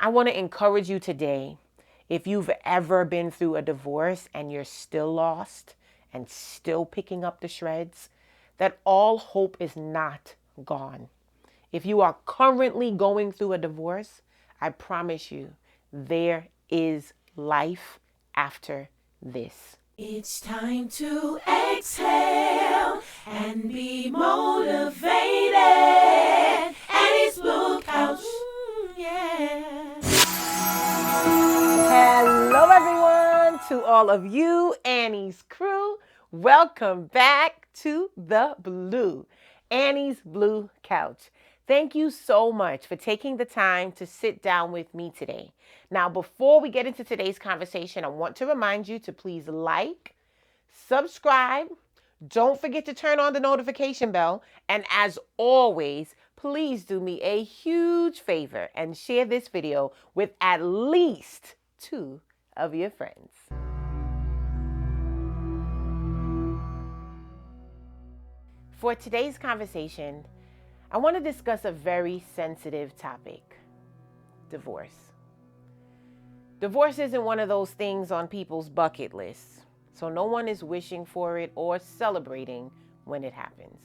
I want to encourage you today, if you've ever been through a divorce and you're still lost and still picking up the shreds, that all hope is not gone. If you are currently going through a divorce, I promise you, there is life after this. It's time to exhale and be motivated. And it's Blue Couch. Yeah. Hello, everyone, to all of you, Annie's crew. Welcome back to Annie's Blue Couch. Thank you so much for taking the time to sit down with me today. Now, before we get into today's conversation, I want to remind you to please like, subscribe. Don't forget to turn on the notification bell. And as always, please do me a huge favor and share this video with at least 2 of your friends. For today's conversation, I want to discuss a very sensitive topic: divorce. Divorce isn't one of those things on people's bucket lists, so no one is wishing for it or celebrating when it happens.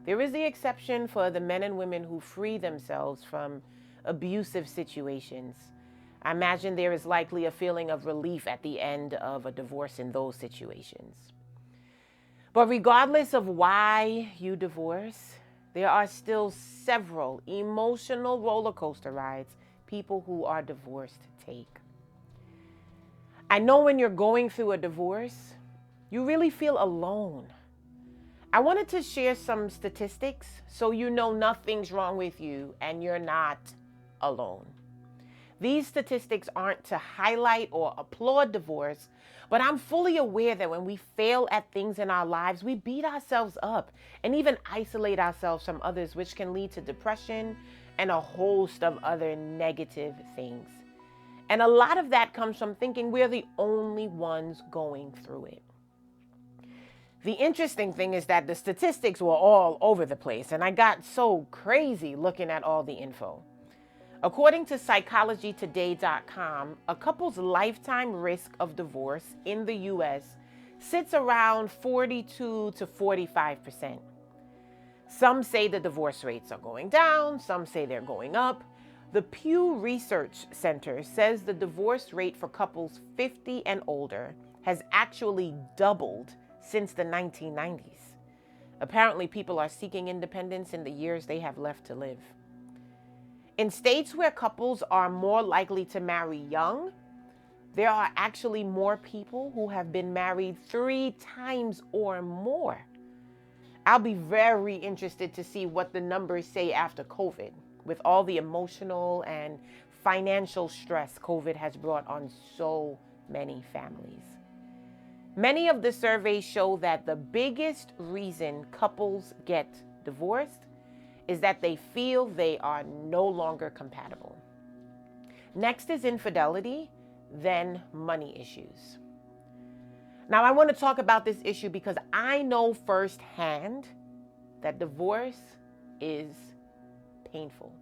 There is the exception for the men and women who free themselves from abusive situations. I imagine there is likely a feeling of relief at the end of a divorce in those situations. But regardless of why you divorce, there are still several emotional roller coaster rides people who are divorced take. I know when you're going through a divorce, you really feel alone. I wanted to share some statistics so you know nothing's wrong with you and you're not alone. These statistics aren't to highlight or applaud divorce, but I'm fully aware that when we fail at things in our lives, we beat ourselves up and even isolate ourselves from others, which can lead to depression and a host of other negative things. And a lot of that comes from thinking we're the only ones going through it. The interesting thing is that the statistics were all over the place, and I got so crazy looking at all the info. According to psychologytoday.com, a couple's lifetime risk of divorce in the U.S. sits around 42 to 45%. Some say the divorce rates are going down, some say they're going up. The Pew Research Center says the divorce rate for couples 50 and older has actually doubled since the 1990s. Apparently, people are seeking independence in the years they have left to live. In states where couples are more likely to marry young, there are actually more people who have been married 3 times or more. I'll be very interested to see what the numbers say after COVID, with all the emotional and financial stress COVID has brought on so many families. Many of the surveys show that the biggest reason couples get divorced is that they feel they are no longer compatible. Next is infidelity, then money issues. Now, I want to talk about this issue because I know firsthand that divorce is painful.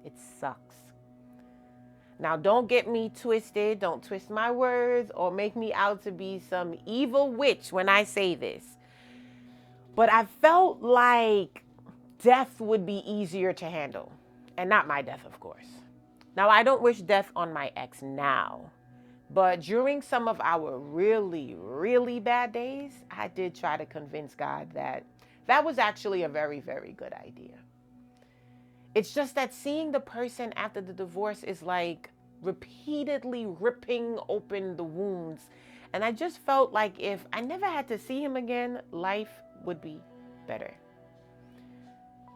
It sucks. Now, don't get me twisted. Don't twist my words or make me out to be some evil witch when I say this. But I felt like death would be easier to handle. And not my death, of course. Now, I don't wish death on my ex now. But during some of our really, really bad days, I did try to convince God that that was actually a very, very good idea. It's just that seeing the person after the divorce is like repeatedly ripping open the wounds. And I just felt like if I never had to see him again, life would be better.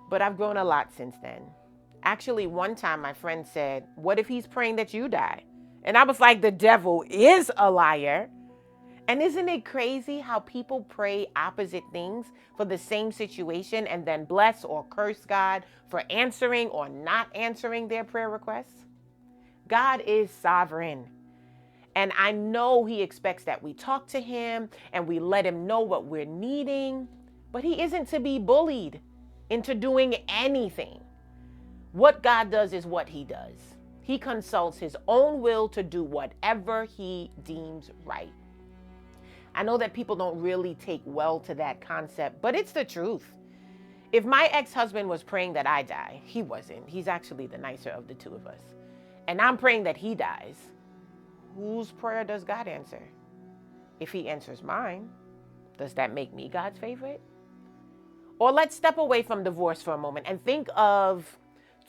But I've grown a lot since then. Actually, one time my friend said, "What if he's praying that you die?" And I was like, the devil is a liar. And isn't it crazy how people pray opposite things for the same situation and then bless or curse God for answering or not answering their prayer requests? God is sovereign. And I know he expects that we talk to him and we let him know what we're needing, but he isn't to be bullied into doing anything. What God does is what he does. he consults his own will to do whatever he deems right. I know that people don't really take well to that concept, but it's the truth. If my ex-husband was praying that I die, he wasn't. He's actually the nicer of the two of us. And I'm praying that he dies. Whose prayer does God answer? If he answers mine, does that make me God's favorite? Or let's step away from divorce for a moment and think of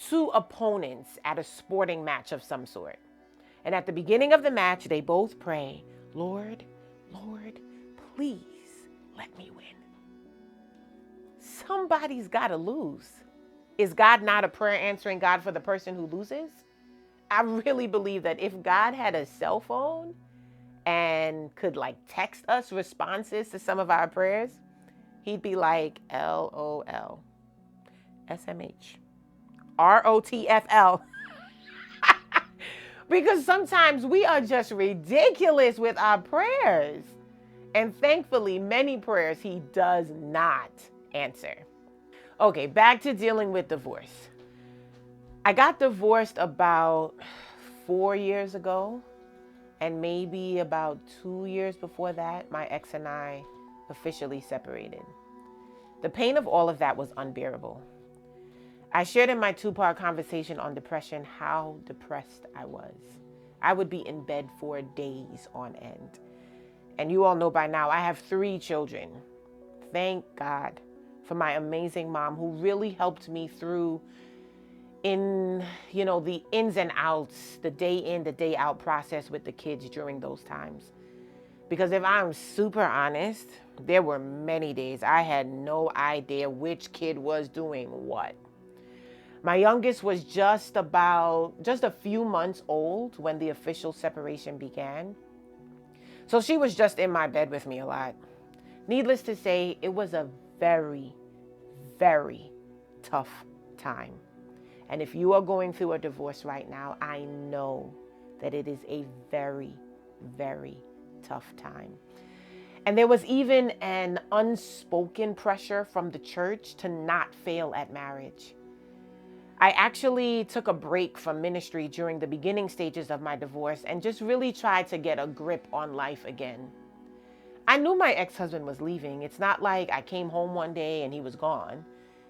two opponents at a sporting match of some sort. And at the beginning of the match, they both pray, Lord, Lord, please let me win. Somebody's got to lose. Is God not a prayer answering God for the person who loses? I really believe that if God had a cell phone and could like text us responses to some of our prayers, he'd be like, LOL, SMH, ROTFL. Because sometimes we are just ridiculous with our prayers. And thankfully, many prayers he does not answer. Okay, back to dealing with divorce. I got divorced about 4 years ago, and maybe about 2 years before that, my ex and I officially separated. The pain of all of that was unbearable. I shared in my 2-part conversation on depression how depressed I was. I would be in bed for days on end. And you all know by now, I have 3 children. Thank God for my amazing mom who really helped me through the ins and outs, the day in, the day out process with the kids during those times. Because if I'm super honest, there were many days I had no idea which kid was doing what. My youngest was just a few months old when the official separation began. So she was just in my bed with me a lot. Needless to say, it was a very, very tough time. And if you are going through a divorce right now, I know that it is a very, very tough time. And there was even an unspoken pressure from the church to not fail at marriage. I actually took a break from ministry during the beginning stages of my divorce and just really tried to get a grip on life again. I knew my ex-husband was leaving. It's not like I came home one day and he was gone.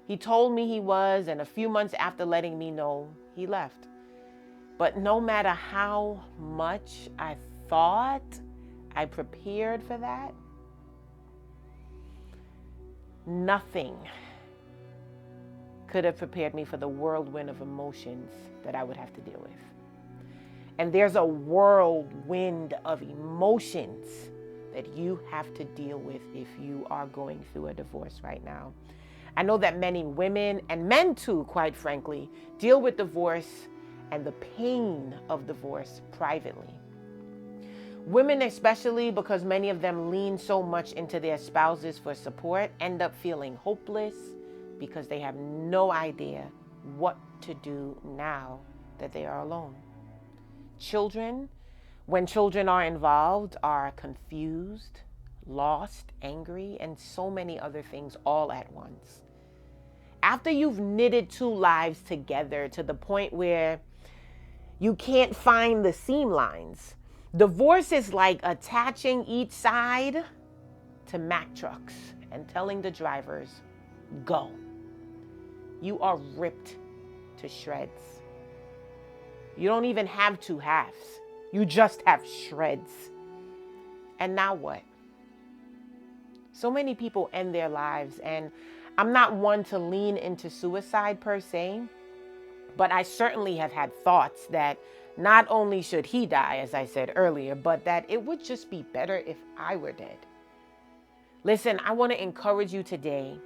He told me he was, and a few months after letting me know, he left. But no matter how much I thought I prepared for that, nothing could have prepared me for the whirlwind of emotions that I would have to deal with. And there's a whirlwind of emotions that you have to deal with if you are going through a divorce right now. I know that many women, and men too, quite frankly, deal with divorce and the pain of divorce privately. Women especially, because many of them lean so much into their spouses for support, end up feeling hopeless because they have no idea what to do now that they are alone. Children, when children are involved, are confused, lost, angry, and so many other things all at once. After you've knitted 2 lives together to the point where you can't find the seam lines, divorce is like attaching each side to Mack trucks and telling the drivers, go. You are ripped to shreds. You don't even have 2 halves. You just have shreds. And now what? So many people end their lives, and I'm not one to lean into suicide per se, but I certainly have had thoughts that not only should he die, as I said earlier, but that it would just be better if I were dead. Listen, I want to encourage you today.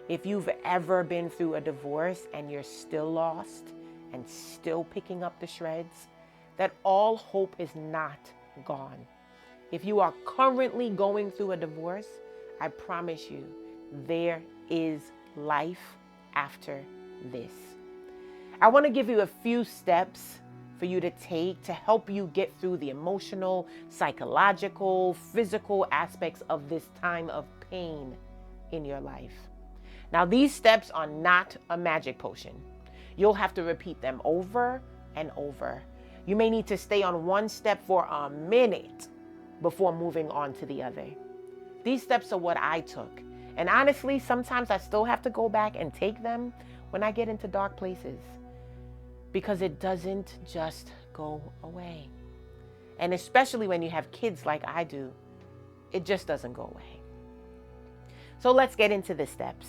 If you've ever been through a divorce and you're still lost and still picking up the shreds, that all hope is not gone. If you are currently going through a divorce, I promise you, there is life after this. I want to give you a few steps for you to take to help you get through the emotional, psychological, physical aspects of this time of pain in your life. Now, these steps are not a magic potion. You'll have to repeat them over and over. You may need to stay on one step for a minute before moving on to the other. These steps are what I took. And honestly, sometimes I still have to go back and take them when I get into dark places, because it doesn't just go away. And especially when you have kids like I do, it just doesn't go away. So let's get into the steps.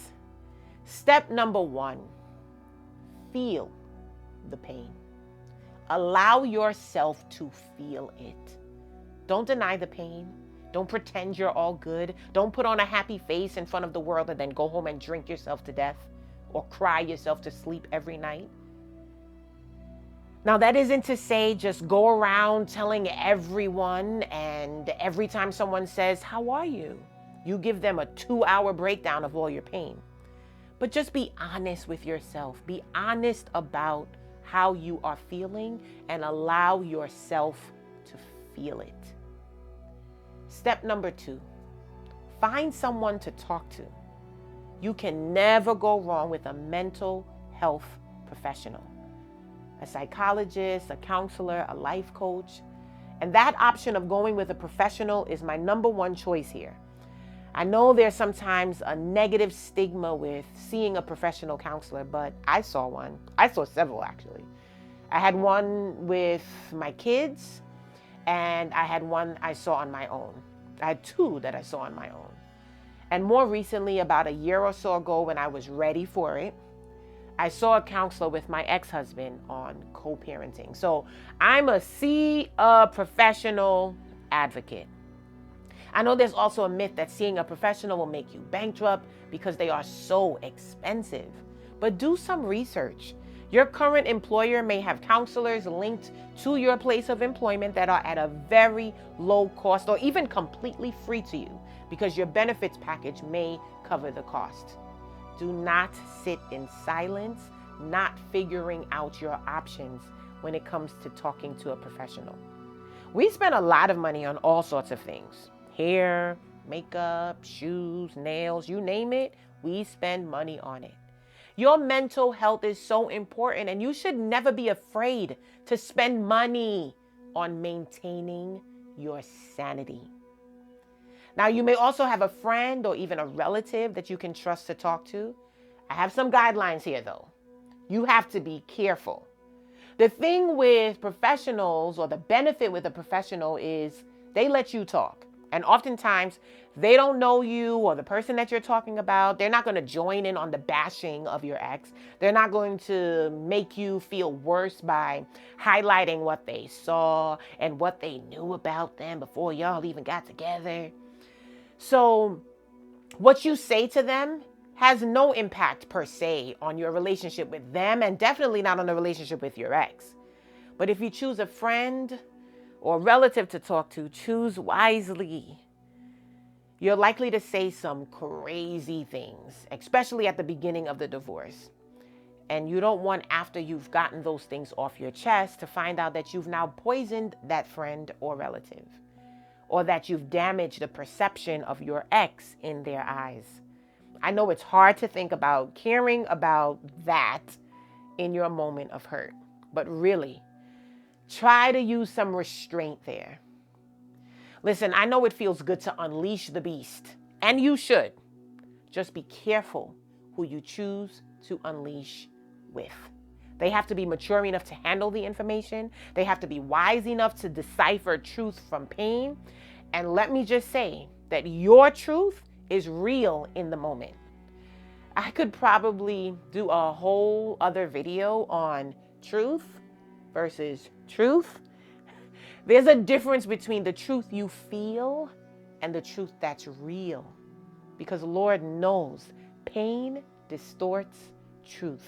Step number 1, feel the pain. Allow yourself to feel it. Don't deny the pain. Don't pretend you're all good. Don't put on a happy face in front of the world and then go home and drink yourself to death or cry yourself to sleep every night. Now, that isn't to say just go around telling everyone, and every time someone says, "How are you?" you give them a 2-hour breakdown of all your pain. But just be honest with yourself. Be honest about how you are feeling and allow yourself to feel it. Step number 2, find someone to talk to. You can never go wrong with a mental health professional, a psychologist, a counselor, a life coach. And that option of going with a professional is my number 1 choice here. I know there's sometimes a negative stigma with seeing a professional counselor, but I saw one. I saw several, actually. I had one with my kids, and I had one I saw on my own. I had 2 that I saw on my own. And more recently, about a year or so ago, when I was ready for it, I saw a counselor with my ex-husband on co-parenting. So I'm a professional advocate. I know there's also a myth that seeing a professional will make you bankrupt because they are so expensive. But do some research. Your current employer may have counselors linked to your place of employment that are at a very low cost or even completely free to you, because your benefits package may cover the cost. Do not sit in silence, not figuring out your options when it comes to talking to a professional. We spend a lot of money on all sorts of things. Hair, makeup, shoes, nails, you name it, we spend money on it. Your mental health is so important, and you should never be afraid to spend money on maintaining your sanity. Now, you may also have a friend or even a relative that you can trust to talk to. I have some guidelines here, though. You have to be careful. The thing with professionals, or the benefit with a professional, is they let you talk. And oftentimes, they don't know you or the person that you're talking about. They're not going to join in on the bashing of your ex. They're not going to make you feel worse by highlighting what they saw and what they knew about them before y'all even got together. So what you say to them has no impact per se on your relationship with them, and definitely not on the relationship with your ex. But if you choose a friend or relative to talk to, choose wisely. You're likely to say some crazy things, especially at the beginning of the divorce. And you don't want, after you've gotten those things off your chest, to find out that you've now poisoned that friend or relative, or that you've damaged the perception of your ex in their eyes. I know it's hard to think about caring about that in your moment of hurt, but really, try to use some restraint there. Listen, I know it feels good to unleash the beast, and you should. Just be careful who you choose to unleash with. They have to be mature enough to handle the information. They have to be wise enough to decipher truth from pain. And let me just say that your truth is real in the moment. I could probably do a whole other video on truth versus truth. There's a difference between the truth you feel and the truth that's real. Because Lord knows pain distorts truth.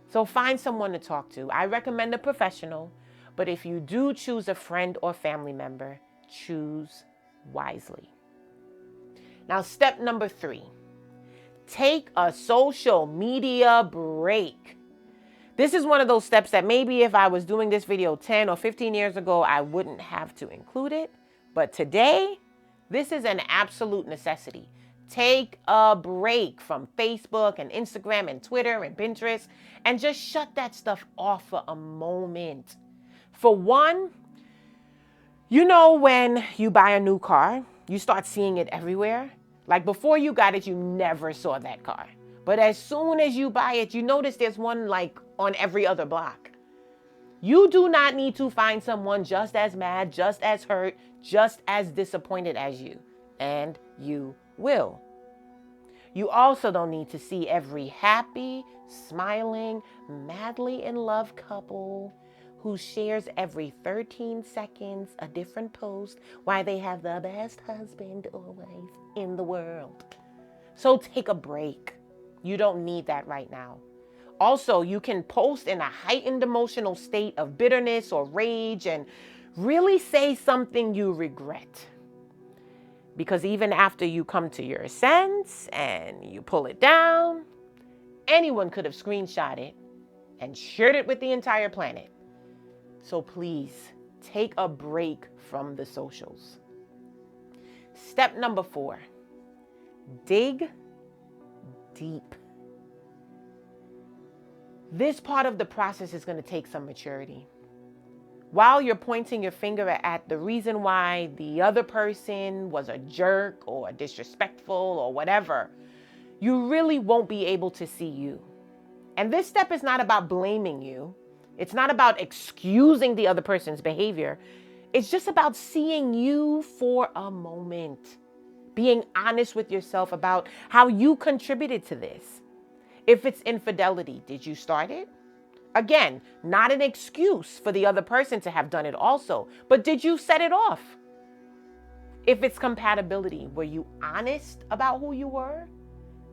So find someone to talk to. I recommend a professional, but if you do choose a friend or family member, choose wisely. Now, step number 3, take a social media break. This is one of those steps that maybe if I was doing this video 10 or 15 years ago, I wouldn't have to include it. But today, this is an absolute necessity. Take a break from Facebook and Instagram and Twitter and Pinterest, and just shut that stuff off for a moment. For one, you know, when you buy a new car, you start seeing it everywhere. Like before you got it, you never saw that car. But as soon as you buy it, you notice there's one like on every other block. You do not need to find someone just as mad, just as hurt, just as disappointed as you. And you will. You also don't need to see every happy, smiling, madly in love couple who shares every 13 seconds a different post why they have the best husband or wife in the world. So take a break. You don't need that right now. Also, you can post in a heightened emotional state of bitterness or rage and really say something you regret. Because even after you come to your sense and you pull it down, anyone could have screenshot it and shared it with the entire planet. So please take a break from the socials. Step number 4, dig deep. This part of the process is going to take some maturity. While you're pointing your finger at the reason why the other person was a jerk or disrespectful or whatever, you really won't be able to see you. And this step is not about blaming you. It's not about excusing the other person's behavior. It's just about seeing you for a moment, being honest with yourself about how you contributed to this. If it's infidelity, did you start it? Again, not an excuse for the other person to have done it also, but did you set it off? If it's compatibility, were you honest about who you were?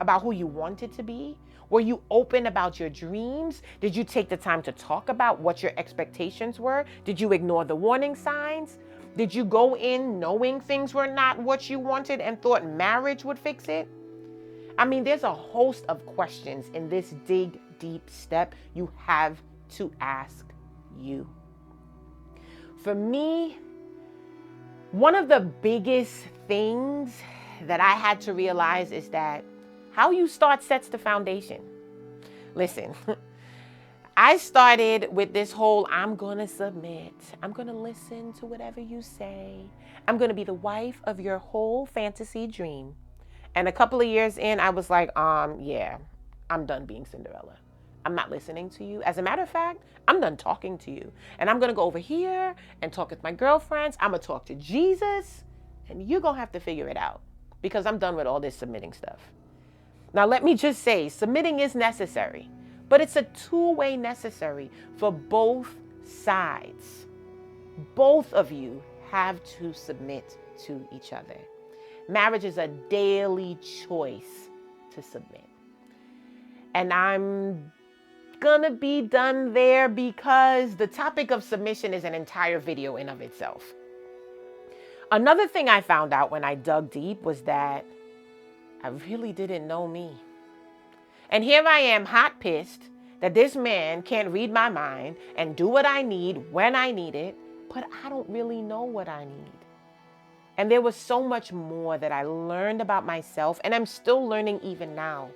About who you wanted to be? Were you open about your dreams? Did you take the time to talk about what your expectations were? Did you ignore the warning signs? Did you go in knowing things were not what you wanted and thought marriage would fix it? I mean, there's a host of questions in this dig deep step you have to ask you. For me, one of the biggest things that I had to realize is that how you start sets the foundation. Listen, I started with this whole, I'm going to submit. I'm going to listen to whatever you say. I'm going to be the wife of your whole fantasy dream. And a couple of years in, I was like, yeah, I'm done being Cinderella. I'm not listening to you. As a matter of fact, I'm done talking to you. And I'm going to go over here and talk with my girlfriends. I'm going to talk to Jesus. And you're going to have to figure it out because I'm done with all this submitting stuff. Now, let me just say, submitting is necessary, but it's a two-way necessary for both sides. Both of you have to submit to each other. Marriage is a daily choice to submit. And I'm gonna be done there because the topic of submission is an entire video in of itself. Another thing I found out when I dug deep was that I really didn't know me. And here I am hot pissed that this man can't read my mind and do what I need when I need it, but I don't really know what I need. And there was so much more that I learned about myself, and I'm still learning even now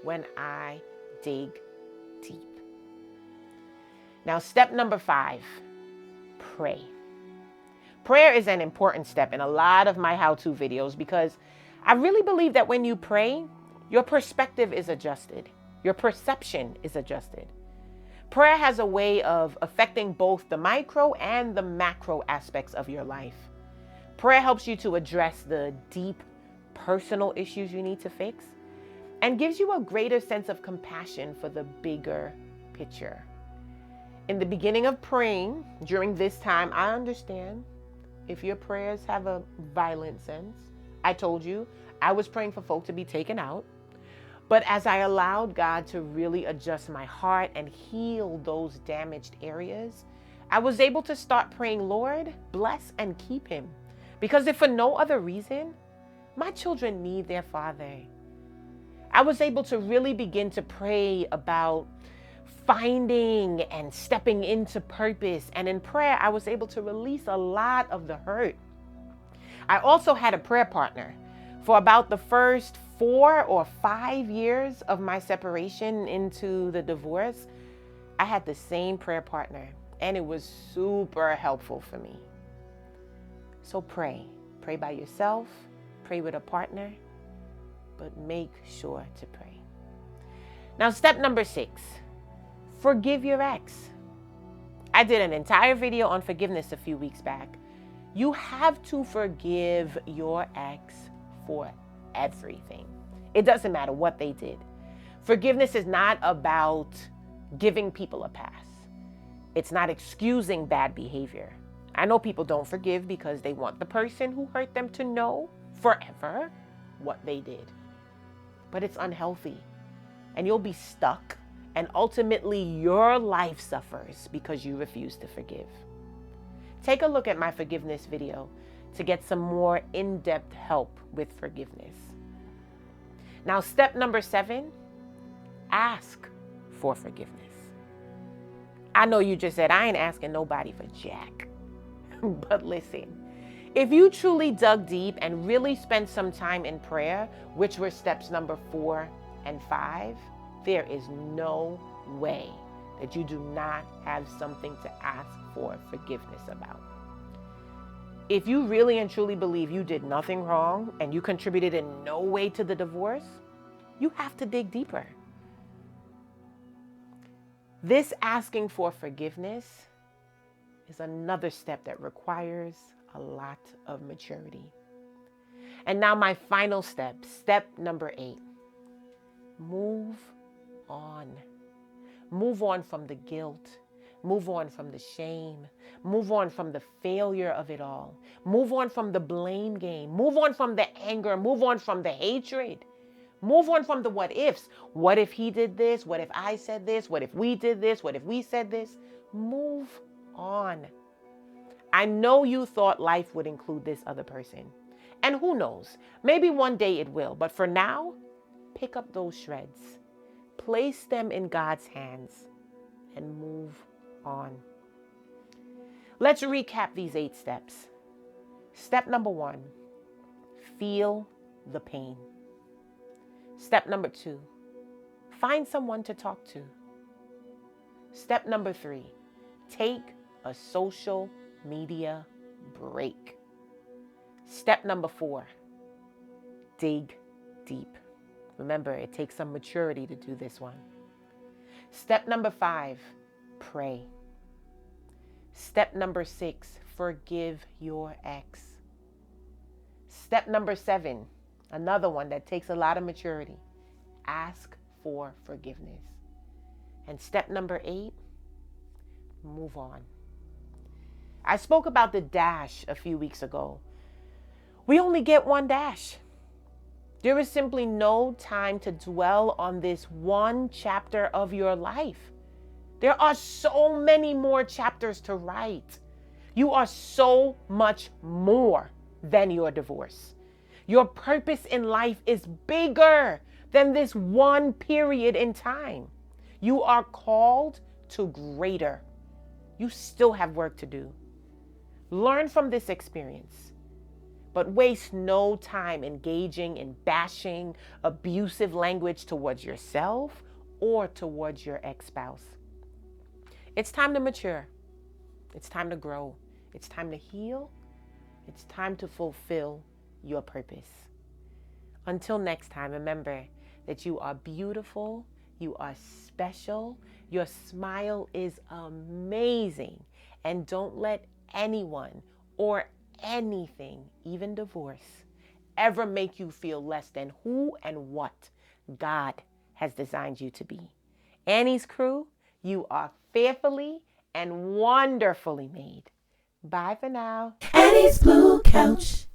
when I dig deep. Now, step number 5, pray. Prayer is an important step in a lot of my how-to videos because I really believe that when you pray, your perspective is adjusted. Your perception is adjusted. Prayer has a way of affecting both the micro and the macro aspects of your life. Prayer helps you to address the deep personal issues you need to fix and gives you a greater sense of compassion for the bigger picture. In the beginning of praying, during this time, I understand if your prayers have a violent sense. I told you I was praying for folk to be taken out. But as I allowed God to really adjust my heart and heal those damaged areas, I was able to start praying, Lord, bless and keep him. Because if for no other reason, my children need their father. I was able to really begin to pray about finding and stepping into purpose. And in prayer, I was able to release a lot of the hurt. I also had a prayer partner for about the first 4 or 5 years of my separation into the divorce. I had the same prayer partner. And it was super helpful for me. So pray. Pray by yourself. Pray with a partner. But make sure to pray. Now, step number 6. Forgive your ex. I did an entire video on forgiveness a few weeks back. You have to forgive your ex for everything. It doesn't matter what they did. Forgiveness is not about giving people a pass. It's not excusing bad behavior. I know people don't forgive because they want the person who hurt them to know forever what they did. But it's unhealthy. And you'll be stuck. And ultimately, your life suffers because you refuse to forgive. Take a look at my forgiveness video to get some more in-depth help with forgiveness. Now, step number 7, ask for forgiveness. I know you just said, I ain't asking nobody for jack. But listen, if you truly dug deep and really spent some time in prayer, which were steps number 4 and 5, there is no way that you do not have something to ask for forgiveness about. If you really and truly believe you did nothing wrong and you contributed in no way to the divorce, you have to dig deeper. This asking for forgiveness is another step that requires a lot of maturity. And now my final step, step number 8. Move on. Move on from the guilt. Move on from the shame. Move on from the failure of it all. Move on from the blame game. Move on from the anger. Move on from the hatred. Move on from the what ifs. What if he did this? What if I said this? What if we did this? What if we said this? Move on. I know you thought life would include this other person. And who knows? Maybe one day it will. But for now, pick up those shreds. Place them in God's hands and move on. Let's recap these 8 steps. Step number 1, feel the pain. Step number 2, find someone to talk to. Step number 3, take a social media break. Step number 4, dig deep. Remember, it takes some maturity to do this one. Step number 5, pray. Step number 6, forgive your ex. Step number 7, another one that takes a lot of maturity, ask for forgiveness. And step number 8, move on. I spoke about the dash a few weeks ago. We only get one dash. There is simply no time to dwell on this one chapter of your life. There are so many more chapters to write. You are so much more than your divorce. Your purpose in life is bigger than this one period in time. You are called to greater. You still have work to do. Learn from this experience. But waste no time engaging in bashing, abusive language towards yourself or towards your ex-spouse. It's time to mature. It's time to grow. It's time to heal. It's time to fulfill your purpose. Until next time, remember that you are beautiful. You are special. Your smile is amazing. And don't let anyone or anything, even divorce, ever make you feel less than who and what God has designed you to be. Annie's crew, you are fearfully and wonderfully made. Bye for now. Annie's Blue Couch.